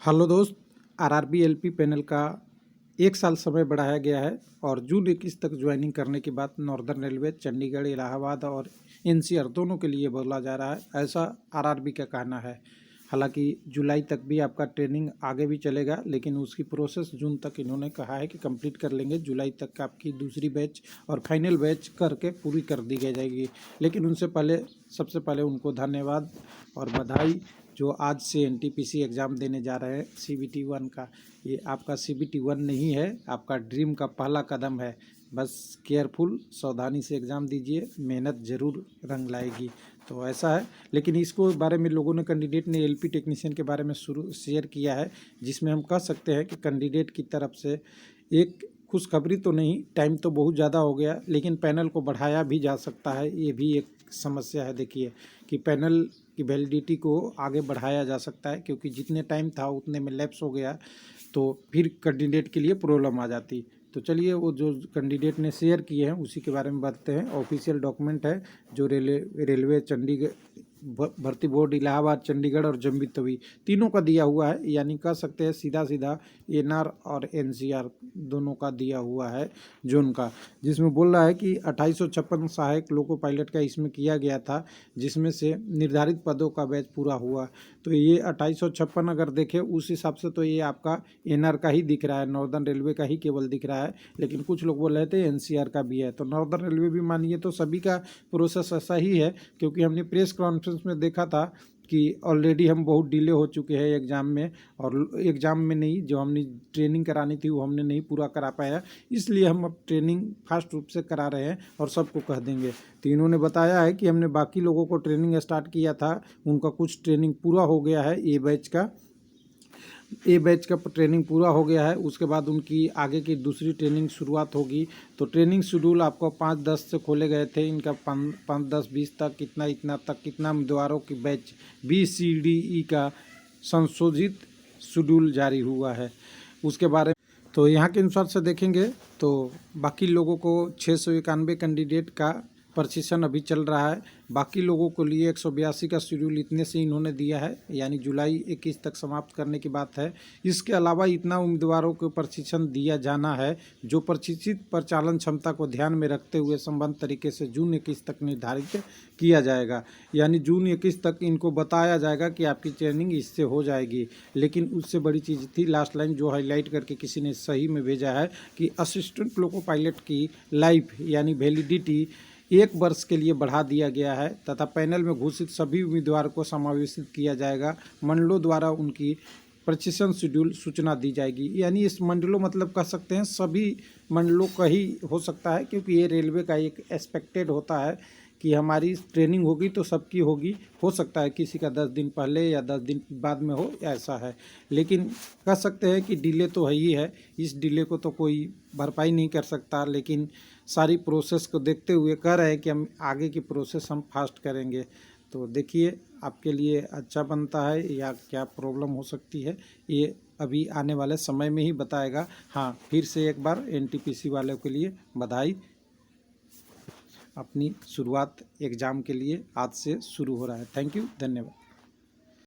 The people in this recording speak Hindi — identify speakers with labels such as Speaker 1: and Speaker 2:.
Speaker 1: हेलो दोस्त, आरआरबी एलपी पैनल का 1 साल समय बढ़ाया गया है और जून 21 तक ज्वाइनिंग करने की बात नॉर्दर्न रेलवे, चंडीगढ़, इलाहाबाद और एनसीआर दोनों के लिए बोला जा रहा है, ऐसा आरआरबी का कहना है। हालांकि जुलाई तक भी आपका ट्रेनिंग आगे भी चलेगा, लेकिन उसकी प्रोसेस जून तक इन्होंने कहा है कि कंप्लीट कर लेंगे। जुलाई तक आपकी दूसरी बैच और फाइनल बैच करके पूरी कर दी जाएगी। लेकिन उनसे पहले सबसे पहले उनको धन्यवाद और बधाई जो आज से एनटीपीसी एग्ज़ाम देने जा रहे हैं सीबीटी 1 का। ये आपका सीबीटी 1 नहीं है, आपका ड्रीम का पहला कदम है। बस केयरफुल सावधानी से एग्ज़ाम दीजिए, मेहनत ज़रूर रंग लाएगी। तो ऐसा है। लेकिन इसको बारे में लोगों ने, कैंडिडेट ने एलपी टेक्नीशियन के बारे में शेयर किया है, जिसमें हम कह सकते हैं कि कैंडिडेट की तरफ से एक खुशखबरी तो नहीं, टाइम तो बहुत ज़्यादा हो गया, लेकिन पैनल को बढ़ाया भी जा सकता है। ये भी एक समस्या है। देखिए कि पैनल की वैलिडिटी को आगे बढ़ाया जा सकता है, क्योंकि जितने टाइम था उतने में लैप्स हो गया तो फिर कैंडिडेट के लिए प्रॉब्लम आ जाती। तो चलिए वो जो कैंडिडेट ने शेयर किए हैं उसी के बारे में बताते हैं। ऑफिशियल डॉक्यूमेंट है जो रेलवे चंडीगढ़ भर्ती बोर्ड इलाहाबाद, चंडीगढ़ और जम्मू तवी तीनों का दिया हुआ है। यानी कह सकते हैं सीधा सीधा एनआर और एनसीआर दोनों का दिया हुआ है जोन का, जिसमें बोल रहा है कि 2856 सहायक लोको पायलट का इसमें किया गया था, जिसमें से निर्धारित पदों का बैच पूरा हुआ। तो ये 2856 अगर देखें उस हिसाब से तो ये आपका एनआर का ही दिख रहा है, नॉर्दर्न रेलवे का ही केवल दिख रहा है। लेकिन कुछ लोग बोल रहे थे एनसीआर का भी है, तो नॉर्दर्न रेलवे भी मानिए तो सभी का प्रोसेस ऐसा ही है। क्योंकि हमने प्रेस कॉन्फ्रेंस में देखा था कि ऑलरेडी हम बहुत डिले हो चुके हैं एग्ज़ाम में, और एग्ज़ाम में नहीं, जो हमने ट्रेनिंग करानी थी वो हमने नहीं पूरा करा पाया, इसलिए हम अब ट्रेनिंग फास्ट रूप से करा रहे हैं और सबको कह देंगे। तो इन्होंने बताया है कि हमने बाकी लोगों को ट्रेनिंग स्टार्ट किया था, उनका कुछ ट्रेनिंग पूरा हो गया है। ए बैच का ट्रेनिंग पूरा हो गया है। उसके बाद उनकी आगे की दूसरी ट्रेनिंग शुरुआत होगी। तो ट्रेनिंग शेड्यूल आपको 5-10 से खोले गए थे, इनका 5-10-20 तक कितना उम्मीदवारों की बैच BCDE का संशोधित शेड्यूल जारी हुआ है। उसके बारे में तो यहाँ के अनुसार से देखेंगे तो बाकी लोगों को 691 कैंडिडेट का प्रशिक्षण अभी चल रहा है। बाकी लोगों के लिए 182 का शेड्यूल इतने से इन्होंने दिया है, यानी जुलाई 21 तक समाप्त करने की बात है। इसके अलावा इतना उम्मीदवारों को प्रशिक्षण दिया जाना है जो प्रशिक्षित परिचालन क्षमता को ध्यान में रखते हुए संबंध तरीके से जून 21 तक निर्धारित किया जाएगा। यानी जून 21 तक इनको बताया जाएगा कि आपकी ट्रेनिंग इससे हो जाएगी। लेकिन उससे बड़ी चीज़ थी लास्ट लाइन जो हाईलाइट करके किसी ने सही में भेजा है कि असिस्टेंट लोको पायलट की लाइफ यानी वैलिडिटी 1 वर्ष के लिए बढ़ा दिया गया है, तथा पैनल में घोषित सभी उम्मीदवार को समावेशित किया जाएगा। मंडलों द्वारा उनकी प्रशिक्षण शेड्यूल सूचना दी जाएगी। यानी इस मंडलों मतलब कह सकते हैं सभी मंडलों का ही हो सकता है, क्योंकि ये रेलवे का एक एक्सपेक्टेड होता है कि हमारी ट्रेनिंग होगी तो सबकी होगी। हो सकता है किसी का 10 दिन पहले या 10 दिन बाद में हो, ऐसा है। लेकिन कह सकते हैं कि डिले तो है ही है, इस डिले को तो कोई भरपाई नहीं कर सकता। लेकिन सारी प्रोसेस को देखते हुए कह रहे हैं कि हम आगे की प्रोसेस हम फास्ट करेंगे। तो देखिए आपके लिए अच्छा बनता है या क्या प्रॉब्लम हो सकती है, ये अभी आने वाले समय में ही बताएगा। हाँ, फिर से एक बार एनटीपीसी वालों के लिए बधाई। अपनी शुरुआत एग्ज़ाम के लिए आज से शुरू हो रहा है। थैंक यू, धन्यवाद।